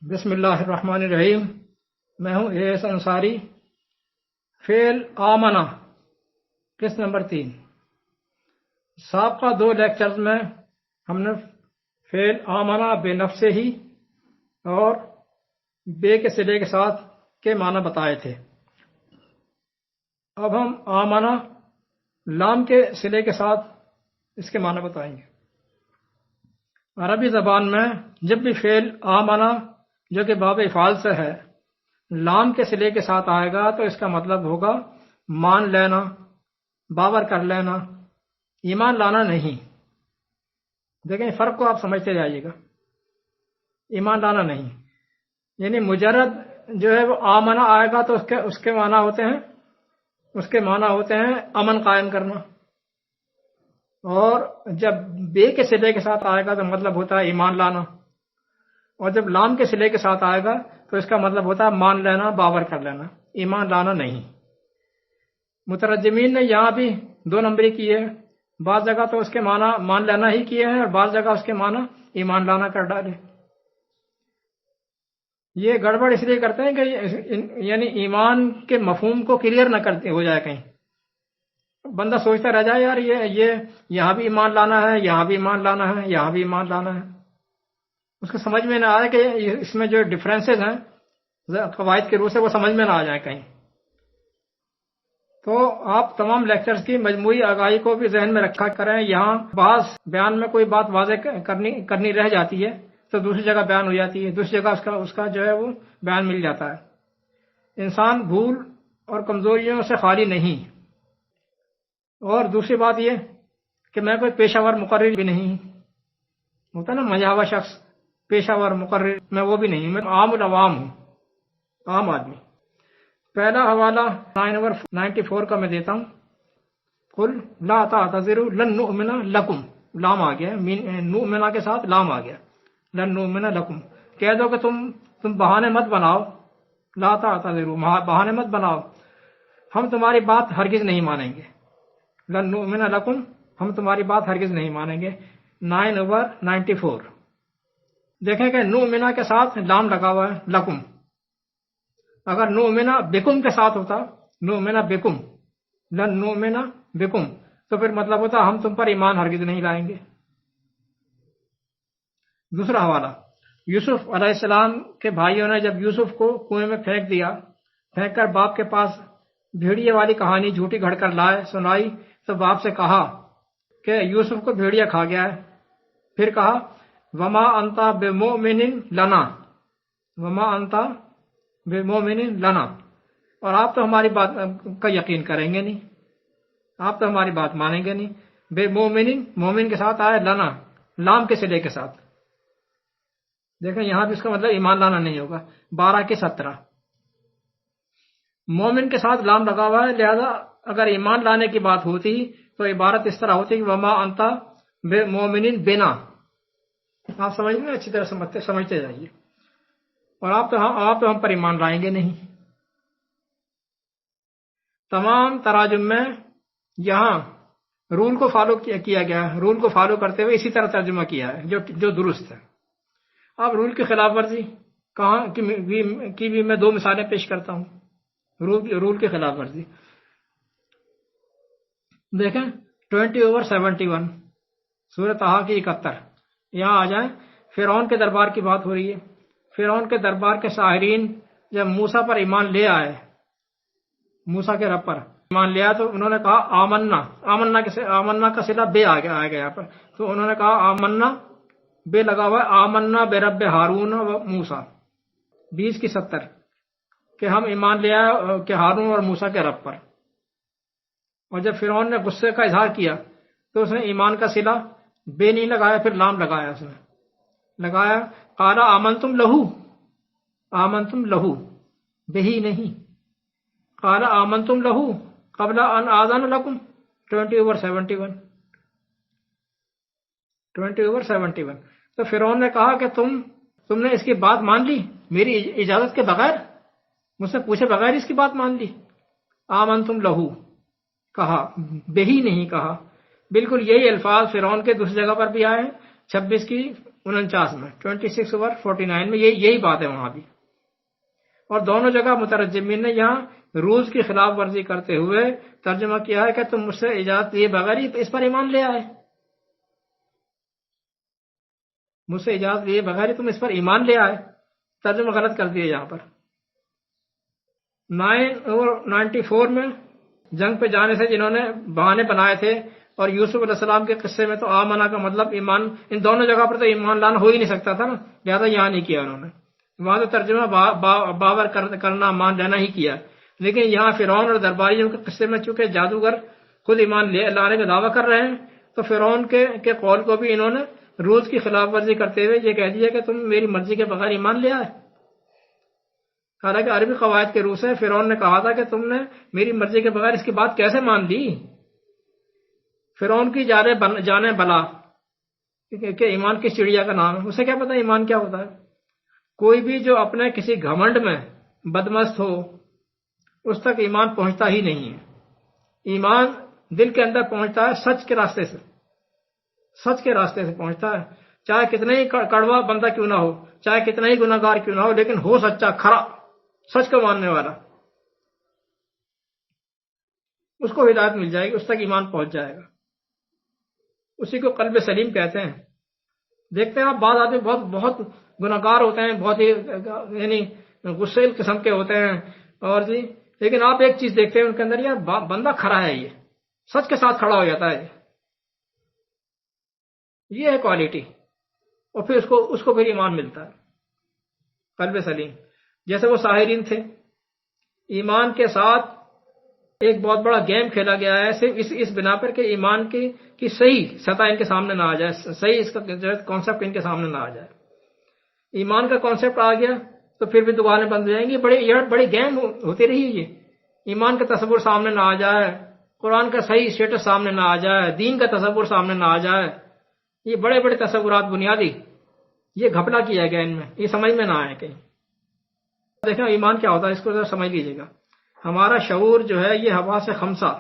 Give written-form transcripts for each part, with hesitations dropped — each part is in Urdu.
بسم اللہ الرحمن الرحیم۔ میں ہوں اے ایس انصاری۔ فعل آمنہ قسط نمبر 3۔ سابقہ 2 لیکچرز میں ہم نے فعل آمنہ بے نفسہ ہی اور بے کے صلے کے ساتھ کے معنی بتائے تھے۔ اب ہم آمنہ لام کے صلے کے ساتھ اس کے معنی بتائیں گے۔ عربی زبان میں جب بھی فعل آمنہ جو کہ باب افعال سے ہے لام کے صلے کے ساتھ آئے گا تو اس کا مطلب ہوگا مان لینا، باور کر لینا، ایمان لانا نہیں۔ دیکھیں فرق کو آپ سمجھتے جائیے گا۔ ایمان لانا نہیں یعنی مجرد جو ہے وہ آمنہ آئے گا تو اس کے معنی ہوتے ہیں امن قائم کرنا، اور جب بے کے صلے کے ساتھ آئے گا تو مطلب ہوتا ہے ایمان لانا، اور جب لام کے صلے کے ساتھ آئے گا تو اس کا مطلب ہوتا ہے مان لینا، باور کر لینا، ایمان لانا نہیں۔ مترجمین نے یہاں بھی 2 نمبری کیے ہیں، بعض جگہ تو اس کے معنی مان لینا ہی کیے ہیں اور بعض جگہ اس کے معنی ایمان لانا کر ڈالے۔ یہ گڑبڑ اس لیے کرتے ہیں کہ یعنی ایمان کے مفہوم کو کلیئر نہ کرتے ہو جائے، کہیں بندہ سوچتا رہ جائے یار یہ یہاں بھی ایمان لانا ہے، یہاں بھی ایمان لانا ہے، یہاں بھی ایمان لانا ہے، اس کو سمجھ میں نہ آئے کہ اس میں جو ڈفرینسز ہیں قواعد کے روح سے وہ سمجھ میں نہ آ جائیں کہیں۔ تو آپ تمام لیکچرز کی مجموعی آگاہی کو بھی ذہن میں رکھا کریں۔ یہاں بعض بیان میں کوئی بات واضح کرنی رہ جاتی ہے تو دوسری جگہ بیان ہو جاتی ہے، دوسری جگہ اس کا جو ہے وہ بیان مل جاتا ہے۔ انسان بھول اور کمزوریوں سے خالی نہیں۔ اور دوسری بات یہ کہ میں کوئی پیشہ ور مقرر بھی نہیں، ہوتا نا مجھا ہوا شخص پیشہ ور مقرر، میں وہ بھی نہیں، میں عام العوام ہوں، عام آدمی۔ پہلا حوالہ 9 نمبر 94 کا میں دیتا ہوں۔ قل لا تعتذروا لن نؤمن لکم، لام آ گیا، نؤمن کے ساتھ لام آ گیا، لن نؤمن لکم، کہہ دو کہ تم بہانے مت بناؤ، لا تعتذروا بہانے مت بناؤ، ہم تمہاری بات ہرگز نہیں مانیں گے، لن نؤمن لکم ہم تمہاری بات ہرگز نہیں مانیں گے۔ 9 نمبر 94 دیکھیں کہ نؤمن کے ساتھ لام لگا ہوا ہے لکم، اگر نؤمن بکم کے ساتھ ہوتا نؤمن بکم لن نؤمن بکم تو پھر مطلب ہوتا ہم تم پر ایمان ہرگز نہیں لائیں گے۔ دوسرا حوالہ، یوسف علیہ السلام کے بھائیوں نے جب یوسف کو کنویں میں پھینک کر باپ کے پاس بھیڑیے والی کہانی جھوٹی گھڑ کر سنائی تو باپ سے کہا کہ یوسف کو بھیڑیا کھا گیا ہے۔ پھر کہا وما انتا بمؤمن لنا، وما انتا بمؤمن لنا، اور آپ تو ہماری بات کا یقین کریں گے نہیں، آپ تو ہماری بات مانیں گے نہیں۔ بے مومن کے ساتھ آیا لنا، لام کے صلے کے ساتھ، دیکھیں یہاں بھی اس کا مطلب ایمان لانا نہیں ہوگا۔ 12 کے 17 مومن کے ساتھ لام لگا ہوا ہے، لہذا اگر ایمان لانے کی بات ہوتی تو عبارت اس طرح ہوتی کہ وما انتا بے مومن بنا، آپ سمجھ لیں، اچھی طرح سمجھتے جائیے، اور آپ تو ہم پر ایمان لائیں گے نہیں۔ تمام تراجم میں یہاں رول کو فالو کیا گیا ہے، رول کو فالو کرتے ہوئے اسی طرح ترجمہ کیا ہے جو درست ہے۔ اب رول کی خلاف ورزی کہاں کی بھی میں 2 مثالیں پیش کرتا ہوں۔ رول کی خلاف ورزی دیکھیں 20/71 سورۃ طٰہٰ کی 71، یہاں آ جائیں۔ فرعون کے دربار کی بات ہو رہی ہے۔ فرعون کے دربار کے ساحرین جب موسیٰ پر ایمان لے آئے، موسیٰ کے رب پر ایمان لے آئے تو انہوں نے کہا آمنا کا صلہ بے آ گیا یہاں پر، تو انہوں نے کہا آمنا بے لگا ہوا ہے، آمنا بے رب ہارون و موسیٰ 20 کی 70 کہ ہم ایمان لے آئے کہ ہارون اور موسیٰ کے رب پر۔ اور جب فرعون نے غصے کا اظہار کیا تو اس نے ایمان کا صلہ بے نہیں لگایا، پھر لام لگایا، اس نے لگایا قال آمنتم لہو بے ہی نہیں، قال آمنتم لہو قبل ان آذن لکم 20/71 20/71 تو فرعون نے کہا کہ تم نے اس کی بات مان لی میری اجازت کے بغیر، مجھ سے پوچھے بغیر اس کی بات مان لی۔ آمنتم لہو کہا، بے ہی نہیں کہا۔ بالکل یہی الفاظ فرعون کے دوسری جگہ پر بھی آئے ہیں، 26 کی 49 میں 26/49 میں یہی بات ہے وہاں بھی. اور دونوں جگہ مترجمین نے یہاں رولز کی خلاف ورزی کرتے ہوئے ترجمہ کیا ہے کہ تم مجھ سے اجازت لیے بغیر ہی اس پر ایمان لے آئے. مجھ سے اجازت لیے بغیر ہی تم اس پر ایمان لے آئے. ترجمہ غلط کر دیا یہاں پر. 94 میں جنگ پہ جانے سے جنہوں نے بہانے بنائے تھے، اور یوسف علیہ السلام کے قصے میں تو آمنا کا مطلب ایمان، ان دونوں جگہ پر تو ایمان لانا ہو ہی نہیں سکتا تھا نا، لہٰذا یہاں نہیں کیا انہوں نے. وہاں تو ترجمہ باور کرنا، مان لینا ہی کیا. لیکن یہاں فرعون اور درباریوں کے قصے میں چونکہ جادوگر خود ایمان لانے کا دعویٰ کر رہے ہیں، تو فرعون کے قول کو بھی انہوں نے رولز کی خلاف ورزی کرتے ہوئے یہ کہہ دیا کہ تم میری مرضی کے بغیر ایمان لے آئے. حالانکہ عربی قواعد کے روح سے فرعون نے کہا تھا کہ تم نے میری مرضی کے بغیر اس کی بات کیسے مان لی. فرعون کی جانے بلا کہ ایمان کس چڑیا کا نام ہے، اسے کیا پتا ایمان کیا ہوتا ہے. کوئی بھی جو اپنے کسی گھمنڈ میں بدمست ہو اس تک ایمان پہنچتا ہی نہیں ہے. ایمان دل کے اندر پہنچتا ہے سچ کے راستے سے، سچ کے راستے سے پہنچتا ہے. چاہے کتنا ہی کڑوا بندہ کیوں نہ ہو، چاہے کتنا ہی گناہ گار کیوں نہ ہو، لیکن ہو سچا، کھرا، سچ کو ماننے والا، اس کو ہدایت مل جائے گی، اس تک ایمان پہنچ جائے گا. اسی کو قلب سلیم کہتے ہیں. دیکھتے ہیں آپ بعض آدمی بہت گناہ گار ہوتے ہیں، بہت ہی یعنی غصیل قسم کے ہوتے ہیں، اور جی لیکن آپ ایک چیز دیکھتے ہیں ان کے اندر، یار بندہ کھڑا ہے، یہ سچ کے ساتھ کھڑا ہو جاتا ہے. یہ ہے کوالٹی، اور پھر اس کو پھر ایمان ملتا ہے. قلب سلیم جیسے وہ ساحرین تھے، ایمان کے ساتھ ایک بہت بڑا گیم کھیلا گیا ہے صرف اس بنا پر کہ ایمان کی صحیح سطح ان کے سامنے نہ آ جائے، صحیح اس کا کانسیپٹ ان کے سامنے نہ آ جائے. ایمان کا کانسیپٹ آ گیا تو پھر بھی دکانیں بند ہو جائیں گی. بڑی گیم ہوتی رہی. یہ ایمان کا تصور سامنے نہ آ جائے، قرآن کا صحیح اسٹیٹس سامنے نہ آ جائے، دین کا تصور سامنے نہ آ جائے، یہ بڑے بڑے تصورات بنیادی یہ گھپلا کیا گیا ان میں، یہ سمجھ میں نہ آئے کہیں. دیکھیں ایمان کیا ہوتا ہے، اس کو ذرا سمجھ لیجیے گا. ہمارا شعور جو ہے یہ حواس خمسہ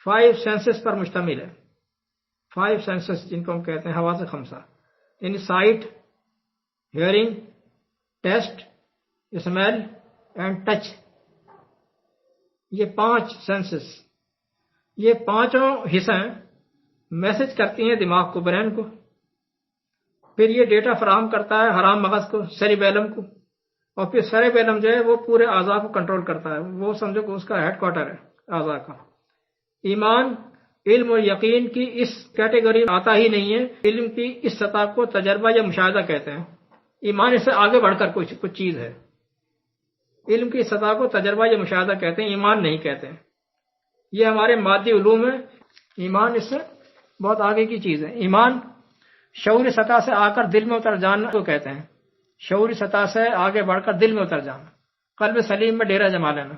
5 سینسز پر مشتمل ہے. 5 سینسز جن کو ہم کہتے ہیں حواس خمسہ، یعنی sight, hearing, taste, smell and touch. یہ 5 سینسز، یہ پانچوں حصیں میسج کرتی ہیں دماغ کو، برین کو. پھر یہ ڈیٹا فراہم کرتا ہے حرام مغز کو، سیریبیلم کو، اور پھر سیریبیلم جو ہے وہ پورے اعضاء کو کنٹرول کرتا ہے. وہ سمجھو کہ اس کا ہیڈ کوارٹر ہے اعضاء کا. ایمان علم و یقین کی اس کیٹیگری میں آتا ہی نہیں ہے. علم کی اس سطح کو تجربہ یا مشاہدہ کہتے ہیں. ایمان اس سے آگے بڑھ کر کچھ چیز ہے. علم کی سطح کو تجربہ یا مشاہدہ کہتے ہیں، ایمان نہیں کہتے ہیں. یہ ہمارے مادی علوم ہے. ایمان اس سے بہت آگے کی چیز ہے. ایمان شعوری سطح سے آ کر دل میں اتر جانا کو کہتے ہیں. شعوری سطح سے آگے بڑھ کر دل میں اتر جانا، قلب سلیم میں ڈیرا جما لینا.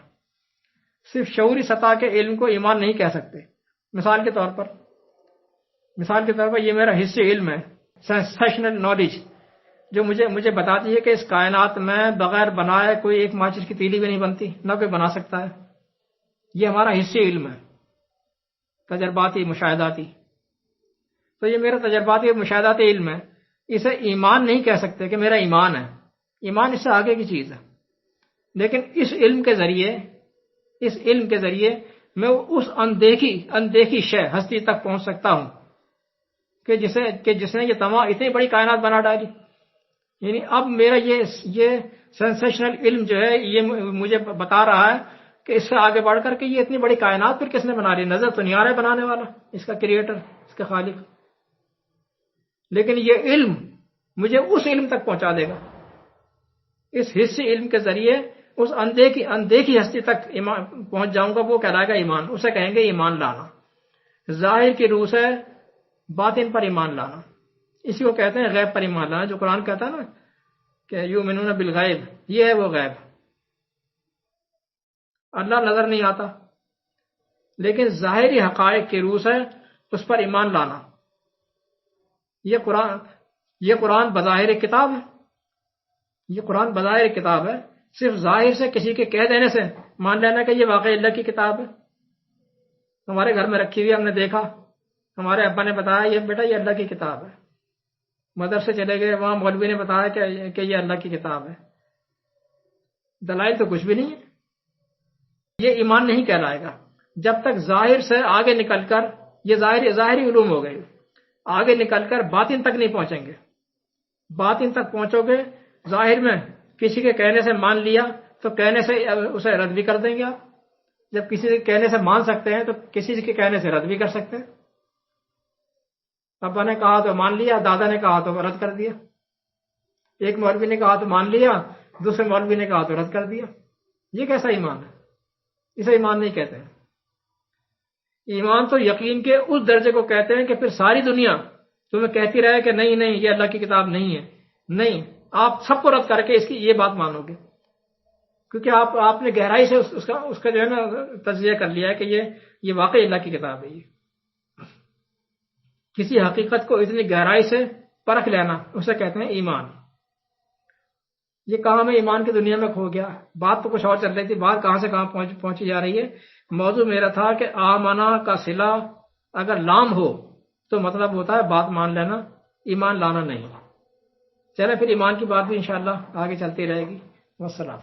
صرف شعوری سطح کے علم کو ایمان نہیں کہہ سکتے. مثال کے طور پر یہ میرا حصہ علم ہے، سینسیشنل نالج، جو مجھے بتاتی ہے کہ اس کائنات میں بغیر بنائے کوئی ایک ماچس کی تیلی بھی نہیں بنتی، نہ کوئی بنا سکتا ہے. یہ ہمارا حصہ علم ہے، تجرباتی، مشاہداتی. تو یہ میرا تجرباتی اور مشاہداتی علم ہے. اسے ایمان نہیں کہہ سکتے کہ میرا ایمان ہے. ایمان اس سے آگے کی چیز ہے. لیکن اس علم کے ذریعے میں اس اندیکھی شے ہستی تک پہنچ سکتا ہوں کہ جس نے یہ تمام اتنی بڑی کائنات بنا ڈالی. یعنی اب میرا یہ سینسیشنل علم جو ہے یہ مجھے بتا رہا ہے کہ اس سے آگے بڑھ کر کے یہ اتنی بڑی کائنات پھر کس نے بنا لی. نظر تو نہیں آ رہا ہے بنانے والا، اس کا کریٹر، اس کا خالق. لیکن یہ علم مجھے اس علم تک پہنچا دے گا. اس حصے علم کے ذریعے اس اندیکھی ہستی تک پہنچ جاؤں گا. وہ کہلائے گا ایمان. اسے کہیں گے ایمان لانا. ظاہر کی روح سے باطن پر ایمان لانا، اسی کو کہتے ہیں غیب پر ایمان لانا. جو قرآن کہتا ہے نا کہ یؤمنون بالغیب، یہ ہے وہ غیب. اللہ نظر نہیں آتا، لیکن ظاہری حقائق کی روح سے اس پر ایمان لانا. یہ قرآن بظاہر کتاب ہے. یہ قرآن بظاہر کتاب ہے. صرف ظاہر سے کسی کے کہہ دینے سے مان لینا کہ یہ واقعی اللہ کی کتاب ہے. ہمارے گھر میں رکھی ہوئی ہم نے دیکھا، ہمارے ابا نے بتایا یہ بیٹا یہ اللہ کی کتاب ہے. مدرسے چلے گئے، وہاں مولوی نے بتایا کہ یہ اللہ کی کتاب ہے، دلائل تو کچھ بھی نہیں ہے، یہ ایمان نہیں کہلائے گا جب تک ظاہر سے آگے نکل کر، یہ ظاہری علوم ہو گئے، آگے نکل کر باطن تک نہیں پہنچیں گے۔ باطن تک پہنچو گے، ظاہر میں کسی کے کہنے سے مان لیا تو کہنے سے اسے رد بھی کر دیں گے آپ، جب کسی کے کہنے سے مان سکتے ہیں تو کسی کے کہنے سے رد بھی کر سکتے ہیں۔ ابا نے کہا تو مان لیا، دادا نے کہا تو رد کر دیا، ایک مولوی نے کہا تو مان لیا، دوسرے مولوی نے کہا تو رد کر دیا۔ یہ کیسا ایمان ہے؟ اسے ایمان نہیں کہتے ہیں۔ ایمان تو یقین کے اس درجے کو کہتے ہیں کہ پھر ساری دنیا تمہیں کہتی رہے کہ نہیں نہیں یہ اللہ کی کتاب نہیں ہے، نہیں، آپ سب کو رد کر کے اس کی یہ بات مانو گے، کیونکہ آپ نے گہرائی سے اس کا جو ہے نا تجزیہ کر لیا ہے کہ یہ واقعی اللہ کی کتاب ہے۔ یہ کسی حقیقت کو اتنی گہرائی سے پرکھ لینا اسے کہتے ہیں ایمان۔ یہ کام ہے ایمان کی دنیا میں کھو گیا۔ بات تو کچھ اور چل رہی تھی، بات کہاں سے کہاں پہنچی جا رہی ہے۔ موضوع میرا تھا کہ آمنا کا صلہ اگر لام ہو تو مطلب ہوتا ہے بات مان لینا، ایمان لانا نہیں۔ چلے پھر ایمان کی بات بھی انشاءاللہ آگے چلتی رہے گی۔ والسلام۔